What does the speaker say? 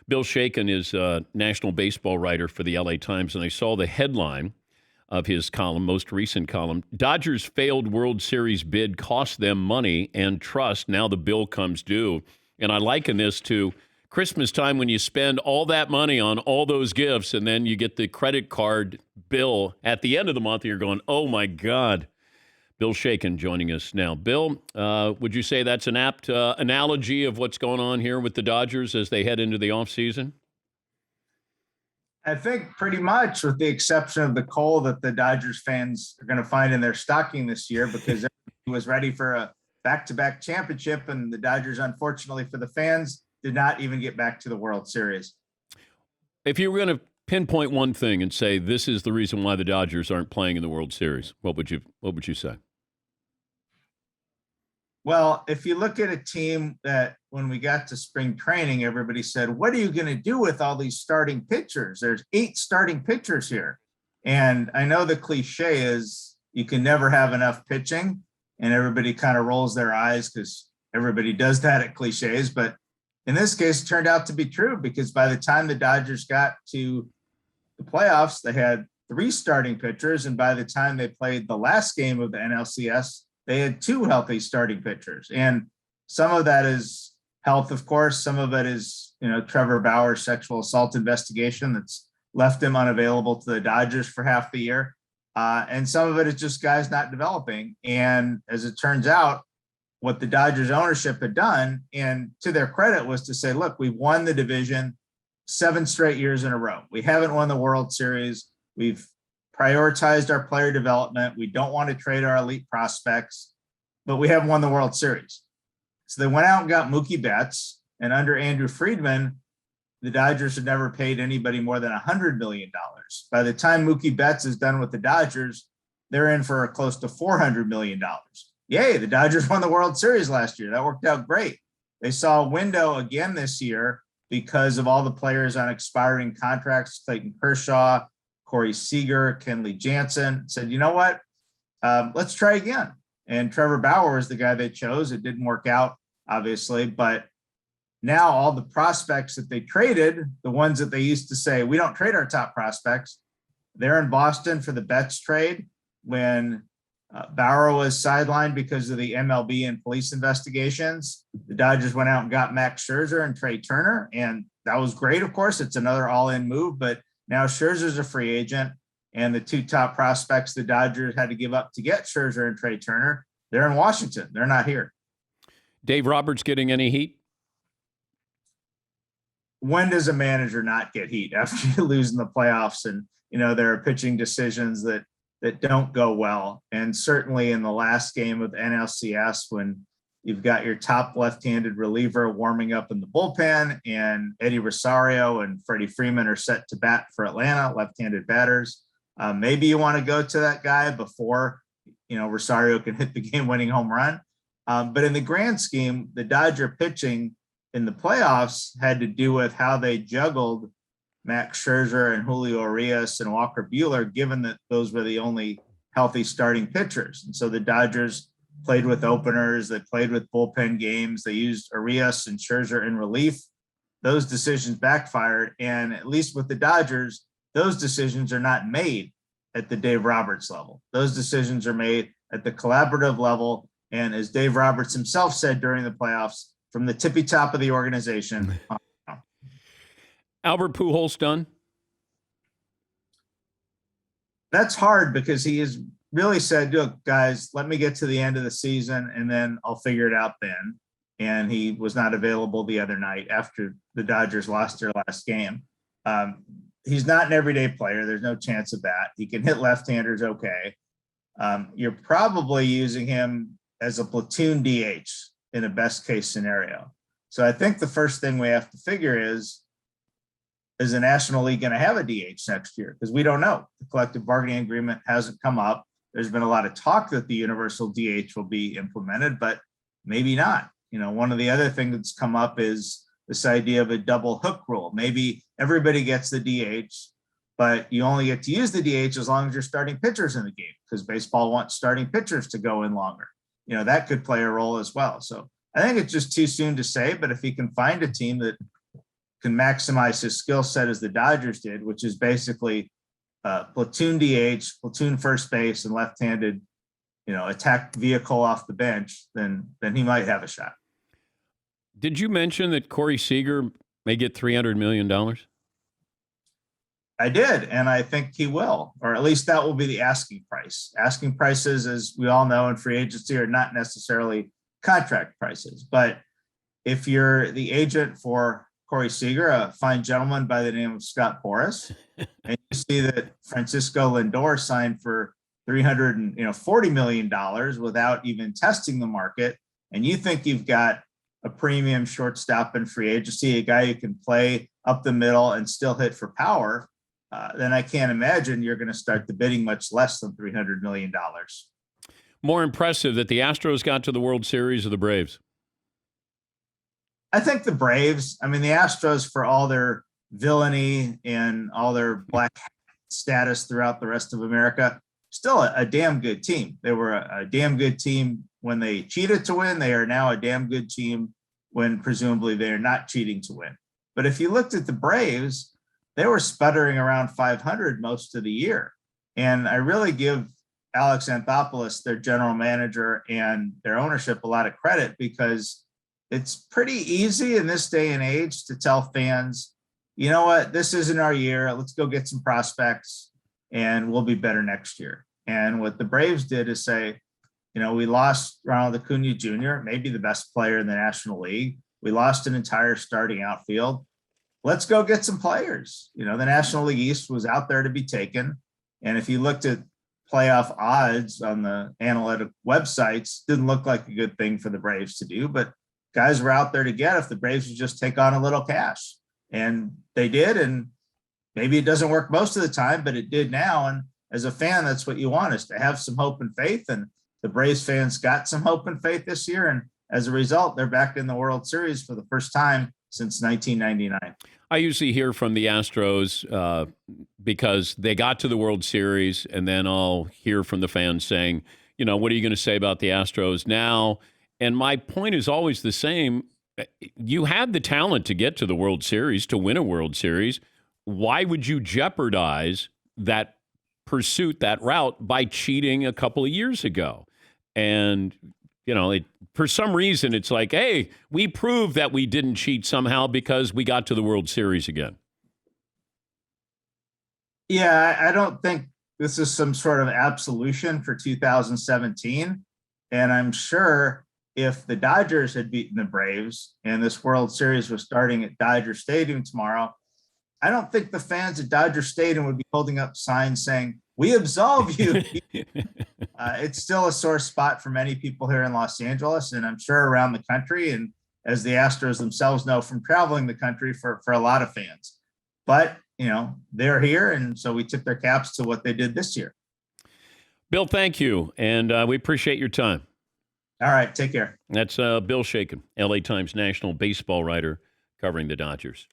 Bill Shaikin is a national baseball writer for the LA Times, and I saw the headline of his column, most recent column. Dodgers' failed World Series bid cost them money and trust. Now the bill comes due. And I liken this to Christmas time when you spend all that money on all those gifts, and then you get the credit card bill at the end of the month, and you're going, oh, my God. Bill Shaikin joining us now. Bill, would you say that's an apt analogy of what's going on here with the Dodgers as they head into the offseason? I think pretty much, with the exception of the coal that the Dodgers fans are going to find in their stocking this year, because everybody was ready for a back-to-back championship, and the Dodgers, unfortunately for the fans, did not even get back to the World Series. If you were going to pinpoint one thing and say this is the reason why the Dodgers aren't playing in the World Series, what would you say? Well, if you look at a team that when we got to spring training, everybody said, what are you going to do with all these starting pitchers? There's 8 starting pitchers here. And I know the cliche is you can never have enough pitching, and everybody kind of rolls their eyes because everybody does that at cliches. But in this case, it turned out to be true, because by the time the Dodgers got to the playoffs, they had 3 starting pitchers. And by the time they played the last game of the NLCS, they had 2 healthy starting pitchers. And some of that is health, of course. Some of it is, Trevor Bauer's sexual assault investigation that's left him unavailable to the Dodgers for half the year. And some of it is just guys not developing. And as it turns out, what the Dodgers ownership had done, and to their credit, was to say, look, we've won the division 7 straight years in a row. We haven't won the World Series. We've prioritized our player development. We don't want to trade our elite prospects, but we haven't won the World Series. So they went out and got Mookie Betts, and under Andrew Friedman, the Dodgers had never paid anybody more than $100 million. By the time Mookie Betts is done with the Dodgers, they're in for close to $400 million. Yay, the Dodgers won the World Series last year. That worked out great. They saw a window again this year because of all the players on expiring contracts, Clayton Kershaw, Corey Seager, Kenley Jansen, said, you know what, let's try again. And Trevor Bauer was the guy they chose. It didn't work out, obviously, but now all the prospects that they traded, the ones that they used to say, we don't trade our top prospects, they're in Boston for the Betts trade. When Bauer was sidelined because of the MLB and police investigations, the Dodgers went out and got Max Scherzer and Trey Turner, and that was great, of course. It's another all-in move, but now Scherzer's a free agent, and the 2 top prospects the Dodgers had to give up to get Scherzer and Trey Turner, they're in Washington. They're not here. Dave Roberts getting any heat? When does a manager not get heat after you lose in the playoffs? And, there are pitching decisions that don't go well. And certainly in the last game of the NLCS, when you've got your top left-handed reliever warming up in the bullpen, and Eddie Rosario and Freddie Freeman are set to bat for Atlanta, left-handed batters. Maybe you want to go to that guy before, Rosario can hit the game-winning home run. But in the grand scheme, the Dodger pitching in the playoffs had to do with how they juggled Max Scherzer and Julio Urias and Walker Buehler, given that those were the only healthy starting pitchers. And so the Dodgers played with openers, they played with bullpen games, they used Urias and Scherzer in relief. Those decisions backfired, and at least with the Dodgers, those decisions are not made at the Dave Roberts level. Those decisions are made at the collaborative level, and as Dave Roberts himself said during the playoffs, from the tippy top of the organization. Albert Pujols done? That's hard, because he has really said, look, guys, let me get to the end of the season and then I'll figure it out then. And he was not available the other night after the Dodgers lost their last game. He's not an everyday player. There's no chance of that. He can hit left-handers okay. You're probably using him as a platoon DH in a best case scenario. So I think the first thing we have to figure is the National League going to have a DH next year? Because we don't know. The collective bargaining agreement hasn't come up. There's been a lot of talk that the universal DH will be implemented, but maybe not. One of the other things that's come up is this idea of a double hook rule. Maybe everybody gets the DH, but you only get to use the DH as long as you're starting pitchers in the game, because baseball wants starting pitchers to go in longer. That could play a role as well. So I think it's just too soon to say, but if he can find a team that can maximize his skill set as the Dodgers did, which is basically platoon DH, platoon first base, and left-handed, attack vehicle off the bench, then he might have a shot. Did you mention that Corey Seager may get $300 million? I did, and I think he will, or at least that will be the asking price. Asking prices, as we all know in free agency, are not necessarily contract prices. But if you're the agent for Corey Seager, a fine gentleman by the name of Scott Boras, and you see that Francisco Lindor signed for $340 million without even testing the market, and you think you've got a premium shortstop in free agency, a guy who can play up the middle and still hit for power, then I can't imagine you're going to start the bidding much less than $300 million. More impressive that the Astros got to the World Series or the Braves? I think the Braves. I mean, the Astros, for all their villainy and all their black status throughout the rest of America, still a damn good team. They were a damn good team when they cheated to win. They are now a damn good team when presumably they are not cheating to win. But if you looked at the Braves, they were sputtering around 500 most of the year. And I really give Alex Anthopoulos, their general manager, and their ownership a lot of credit, because it's pretty easy in this day and age to tell fans, you know what, this isn't our year. Let's go get some prospects and we'll be better next year. And what the Braves did is say, we lost Ronald Acuna Jr., maybe the best player in the National League. We lost an entire starting outfield. Let's go get some players. The National League East was out there to be taken. And if you looked at playoff odds on the analytic websites, didn't look like a good thing for the Braves to do, but guys were out there to get if the Braves would just take on a little cash. And they did. And maybe it doesn't work most of the time, but it did now. And as a fan, that's what you want, is to have some hope and faith. And the Braves fans got some hope and faith this year. And as a result, they're back in the World Series for the first time since 1999. I usually hear from the Astros because they got to the World Series, and then I'll hear from the fans saying, what are you going to say about the Astros now? And my point is always the same. You had the talent to get to the World Series, to win a World Series. Why would you jeopardize that pursuit, that route, by cheating a couple of years ago? And for some reason, it's like, hey, we proved that we didn't cheat somehow because we got to the World Series again. Yeah, I don't think this is some sort of absolution for 2017. And I'm sure if the Dodgers had beaten the Braves and this World Series was starting at Dodger Stadium tomorrow, I don't think the fans at Dodger Stadium would be holding up signs saying, "We absolve you." It's still a sore spot for many people here in Los Angeles, and I'm sure around the country, and as the Astros themselves know from traveling the country, for a lot of fans. But, they're here, and so we tip their caps to what they did this year. Bill, thank you, and we appreciate your time. All right, take care. That's Bill Shaikin, LA Times national baseball writer covering the Dodgers.